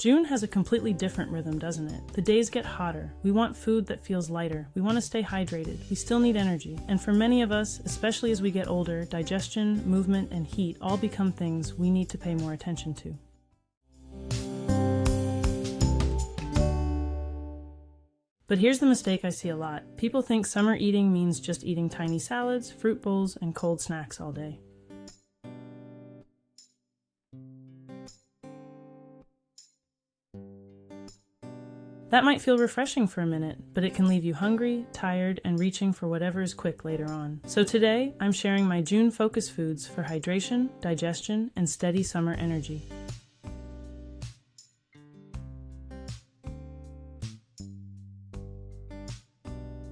June has a completely different rhythm, doesn't it? The days get hotter. We want food that feels lighter. We want to stay hydrated. We still need energy. And for many of us, especially as we get older, digestion, movement, and heat all become things we need to pay more attention to. But here's the mistake I see a lot. People think summer eating means just eating tiny salads, fruit bowls, and cold snacks all day. That might feel refreshing for a minute, but it can leave you hungry, tired, and reaching for whatever is quick later on. So today, I'm sharing my June focus foods for hydration, digestion, and steady summer energy.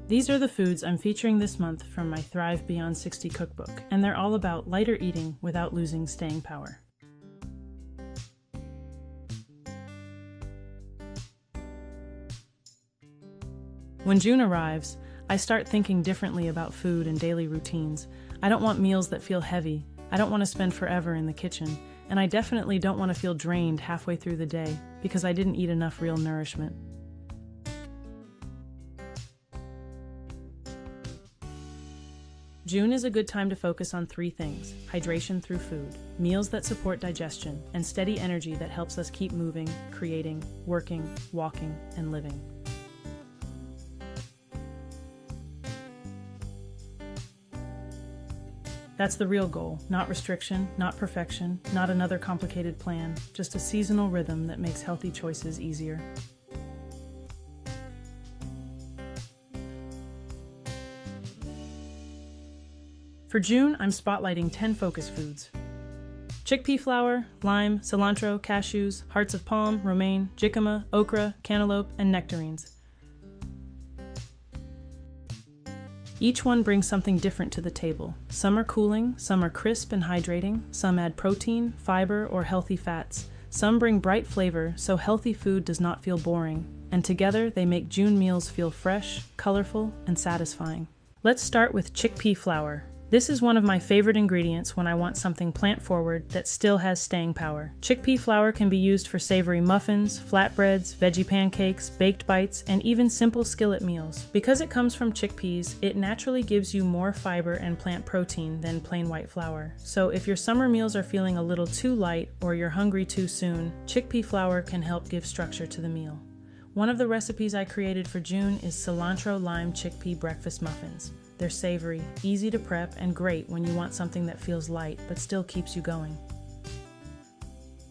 These are the foods I'm featuring this month from my Thrive Beyond 60 cookbook, and they're all about lighter eating without losing staying power. When June arrives, I start thinking differently about food and daily routines. I don't want meals that feel heavy. I don't want to spend forever in the kitchen. And I definitely don't want to feel drained halfway through the day because I didn't eat enough real nourishment. June is a good time to focus on 3 things: hydration through food, meals that support digestion, and steady energy that helps us keep moving, creating, working, walking, and living. That's the real goal, not restriction, not perfection, not another complicated plan, just a seasonal rhythm that makes healthy choices easier. For June, I'm spotlighting 10 focus foods. Chickpea flour, lime, cilantro, cashews, hearts of palm, romaine, jicama, okra, cantaloupe, and nectarines. Each one brings something different to the table. Some are cooling, some are crisp and hydrating, some add protein, fiber, or healthy fats. Some bring bright flavor, so healthy food does not feel boring. And together, they make June meals feel fresh, colorful, and satisfying. Let's start with chickpea flour. This is one of my favorite ingredients when I want something plant-forward that still has staying power. Chickpea flour can be used for savory muffins, flatbreads, veggie pancakes, baked bites, and even simple skillet meals. Because it comes from chickpeas, it naturally gives you more fiber and plant protein than plain white flour. So if your summer meals are feeling a little too light or you're hungry too soon, chickpea flour can help give structure to the meal. One of the recipes I created for June is cilantro lime chickpea breakfast muffins. They're savory, easy to prep, and great when you want something that feels light but still keeps you going.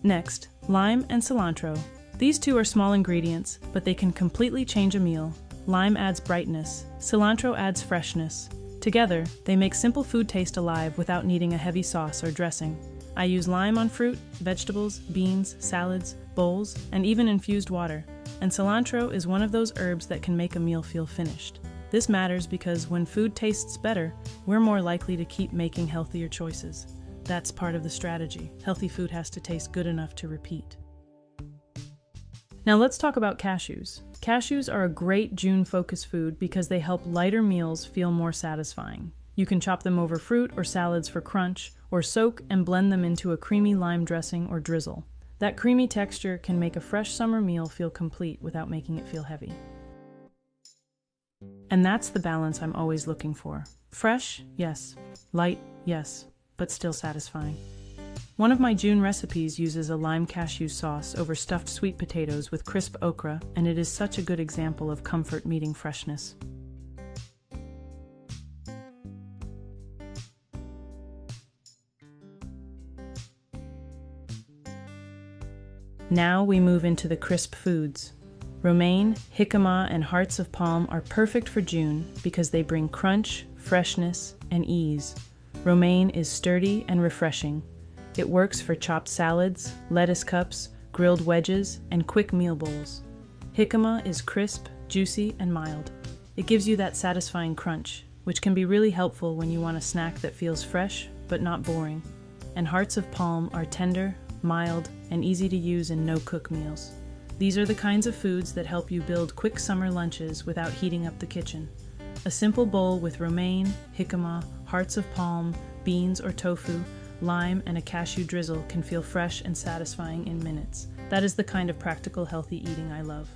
Next, lime and cilantro. These two are small ingredients, but they can completely change a meal. Lime adds brightness, cilantro adds freshness. Together, they make simple food taste alive without needing a heavy sauce or dressing. I use lime on fruit, vegetables, beans, salads, bowls, and even infused water. And cilantro is one of those herbs that can make a meal feel finished. This matters because when food tastes better, we're more likely to keep making healthier choices. That's part of the strategy. Healthy food has to taste good enough to repeat. Now let's talk about cashews. Cashews are a great June focus food because they help lighter meals feel more satisfying. You can chop them over fruit or salads for crunch, or soak and blend them into a creamy lime dressing or drizzle. That creamy texture can make a fresh summer meal feel complete without making it feel heavy. And that's the balance I'm always looking for. Fresh, yes. Light, yes. But still satisfying. One of my June recipes uses a lime cashew sauce over stuffed sweet potatoes with crisp okra, and it is such a good example of comfort meeting freshness. Now we move into the crisp foods. Romaine, jicama, and hearts of palm are perfect for June because they bring crunch, freshness, and ease. Romaine is sturdy and refreshing. It works for chopped salads, lettuce cups, grilled wedges, and quick meal bowls. Jicama is crisp, juicy, and mild. It gives you that satisfying crunch, which can be really helpful when you want a snack that feels fresh but not boring. And hearts of palm are tender, mild, and easy to use in no-cook meals. These are the kinds of foods that help you build quick summer lunches without heating up the kitchen. A simple bowl with romaine, jicama, hearts of palm, beans or tofu, lime, and a cashew drizzle can feel fresh and satisfying in minutes. That is the kind of practical, healthy eating I love.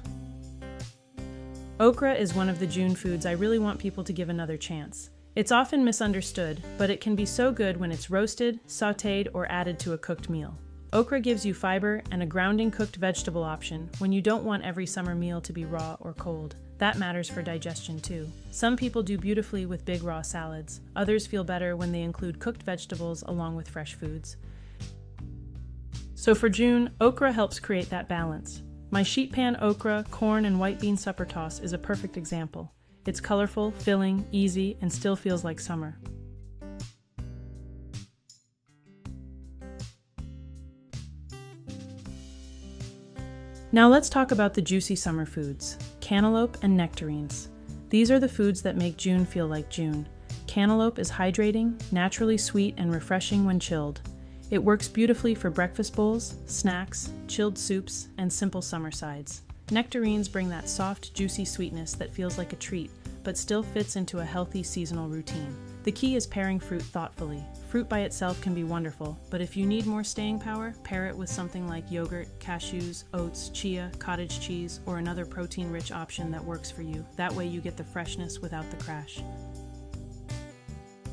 Okra is one of the June foods I really want people to give another chance. It's often misunderstood, but it can be so good when it's roasted, sautéed, or added to a cooked meal. Okra gives you fiber and a grounding cooked vegetable option when you don't want every summer meal to be raw or cold. That matters for digestion too. Some people do beautifully with big raw salads. Others feel better when they include cooked vegetables along with fresh foods. So for June, okra helps create that balance. My sheet pan okra, corn, and white bean supper toss is a perfect example. It's colorful, filling, easy, and still feels like summer. Now let's talk about the juicy summer foods, cantaloupe and nectarines. These are the foods that make June feel like June. Cantaloupe is hydrating, naturally sweet, and refreshing when chilled. It works beautifully for breakfast bowls, snacks, chilled soups, and simple summer sides. Nectarines bring that soft, juicy sweetness that feels like a treat, but still fits into a healthy seasonal routine. The key is pairing fruit thoughtfully. Fruit by itself can be wonderful, but if you need more staying power, pair it with something like yogurt, cashews, oats, chia, cottage cheese, or another protein-rich option that works for you. That way you get the freshness without the crash.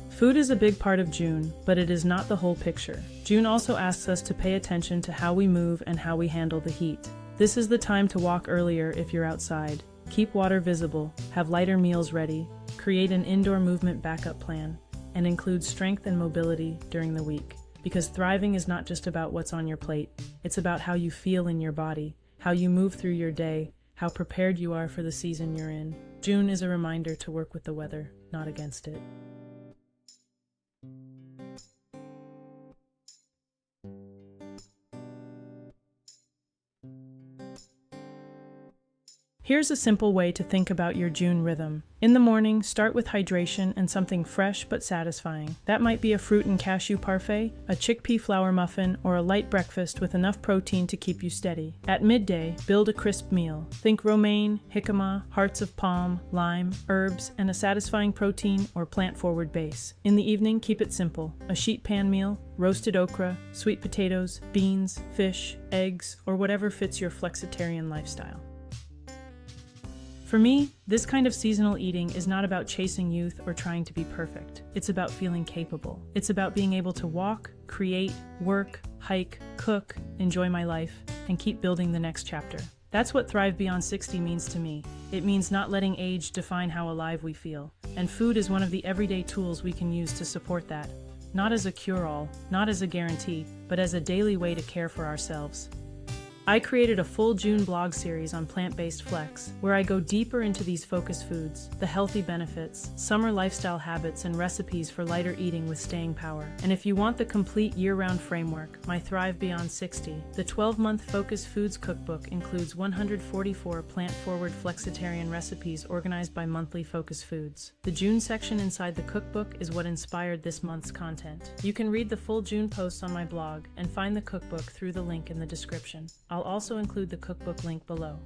Food is a big part of June, but it is not the whole picture. June also asks us to pay attention to how we move and how we handle the heat. This is the time to walk earlier if you're outside. Keep water visible, have lighter meals ready, create an indoor movement backup plan, and include strength and mobility during the week. Because thriving is not just about what's on your plate, it's about how you feel in your body, how you move through your day, how prepared you are for the season you're in. June is a reminder to work with the weather, not against it. Here's a simple way to think about your June rhythm. In the morning, start with hydration and something fresh but satisfying. That might be a fruit and cashew parfait, a chickpea flour muffin, or a light breakfast with enough protein to keep you steady. At midday, build a crisp meal. Think romaine, jicama, hearts of palm, lime, herbs, and a satisfying protein or plant-forward base. In the evening, keep it simple. A sheet pan meal, roasted okra, sweet potatoes, beans, fish, eggs, or whatever fits your flexitarian lifestyle. For me, this kind of seasonal eating is not about chasing youth or trying to be perfect. It's about feeling capable. It's about being able to walk, create, work, hike, cook, enjoy my life, and keep building the next chapter. That's what Thrive Beyond 60 means to me. It means not letting age define how alive we feel. And food is one of the everyday tools we can use to support that. Not as a cure-all, not as a guarantee, but as a daily way to care for ourselves. I created a full June blog series on plant-based flex, where I go deeper into these focus foods, the healthy benefits, summer lifestyle habits, and recipes for lighter eating with staying power. And if you want the complete year-round framework, my Thrive Beyond 60, the 12-month Focus Foods Cookbook includes 144 plant-forward flexitarian recipes organized by monthly Focus Foods. The June section inside the cookbook is what inspired this month's content. You can read the full June posts on my blog and find the cookbook through the link in the description. I'll also include the cookbook link below.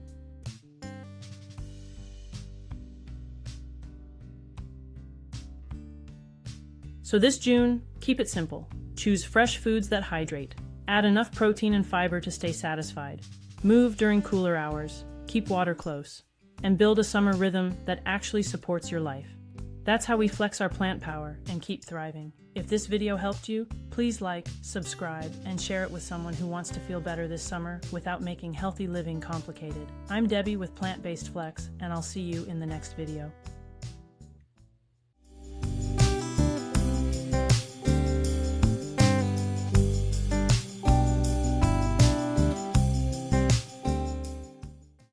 So this June, keep it simple. Choose fresh foods that hydrate. Add enough protein and fiber to stay satisfied. Move during cooler hours. Keep water close. And build a summer rhythm that actually supports your life. That's how we flex our plant power and keep thriving. If this video helped you, please like, subscribe, and share it with someone who wants to feel better this summer without making healthy living complicated. I'm Debbie with Plant-Based Flex, and I'll see you in the next video.